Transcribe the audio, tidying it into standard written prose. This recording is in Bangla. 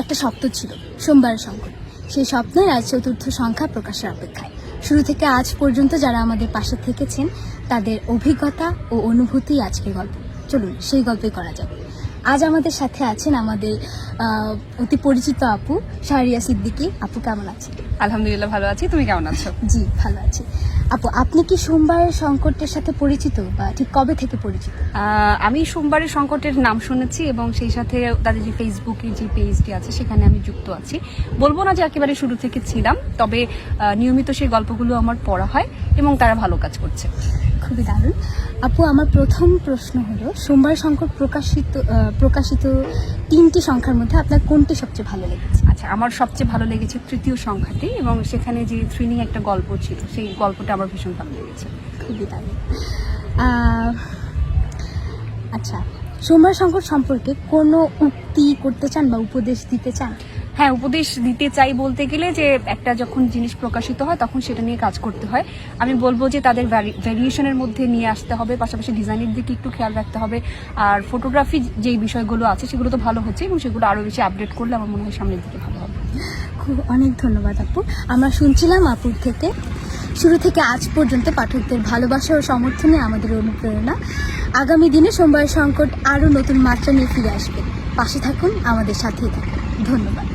একটা স্বপ্ন ছিল সোমবার সংকট। সেই স্বপ্নের আজ চতুর্থ সংখ্যা প্রকাশের অপেক্ষায়। শুরু থেকে আজ পর্যন্ত যারা আমাদের পাশে থেকেছেন তাদের অভিজ্ঞতা ও অনুভূতি আজকের গল্প। চলুন সেই গল্পে করা যাক। আজ আমাদের সাথে আছেন আমাদের অতি পরিচিত আপু শাহরিয়া সিদ্দিকী। আপু কেমন আছেন? আলহামদুলিল্লাহ ভালো আছি, তুমি কেমন আছো? জি ভালো আছি। আপু, আপনি কি সোমবারের সংকটের সাথে পরিচিত বা ঠিক কবে থেকে পরিচিত? আমি সোমবারের সংকটের নাম শুনেছি এবং সেই সাথে তাদের যে ফেসবুকে যে পেজটি আছে সেখানে আমি যুক্ত আছি। বলবো না যে একেবারে শুরু থেকে ছিলাম, তবে নিয়মিত সেই গল্পগুলো আমার পড়া হয় এবং তারা ভালো কাজ করছে। খুবই দারুণ। আপু, আমার প্রথম প্রশ্ন হলো, সোমবার সংকট প্রকাশিত 3টি সংখ্যার মধ্যে আপনার কোনটি সবচেয়ে ভালো লেগেছে? আচ্ছা, আমার সবচেয়ে ভালো লেগেছে তৃতীয় সংখ্যাটি, এবং সেখানে যে থ্রিলিং একটা গল্প ছিল সেই গল্পটা আমার ভীষণ ভালো লেগেছে। খুবই দারুণ। আচ্ছা, সোমবার সংকট সম্পর্কে কোনো উক্তি করতে চান বা উপদেশ দিতে চান? হ্যাঁ, উপদেশ দিতে চাই বলতে গেলে যে একটা যখন জিনিস প্রকাশিত হয় তখন সেটা নিয়ে কাজ করতে হয়। আমি বলবো যে তাদের ভ্যারিয়েশনের মধ্যে নিয়ে আসতে হবে, পাশাপাশি ডিজাইনের দিকে একটু খেয়াল রাখতে হবে। আর ফটোগ্রাফি যেই বিষয়গুলো আছে সেগুলো তো ভালো হচ্ছে এবং সেগুলো আরও বেশি আপডেট করলে আমার মনে হয় সামনের দিকে ভালো হবে। খুব অনেক ধন্যবাদ আপু। আমরা শুনছিলাম আপুর থেকে শুরু থেকে আজ পর্যন্ত পাঠকদের ভালোবাসা ও সমর্থনে আমাদের অনুপ্রেরণা। আগামী দিনে সোমবার সংকট আরও নতুন মাত্রা নিয়ে ফিরে আসবে। পাশে থাকুন, আমাদের সাথেই থাকুন। ধন্যবাদ।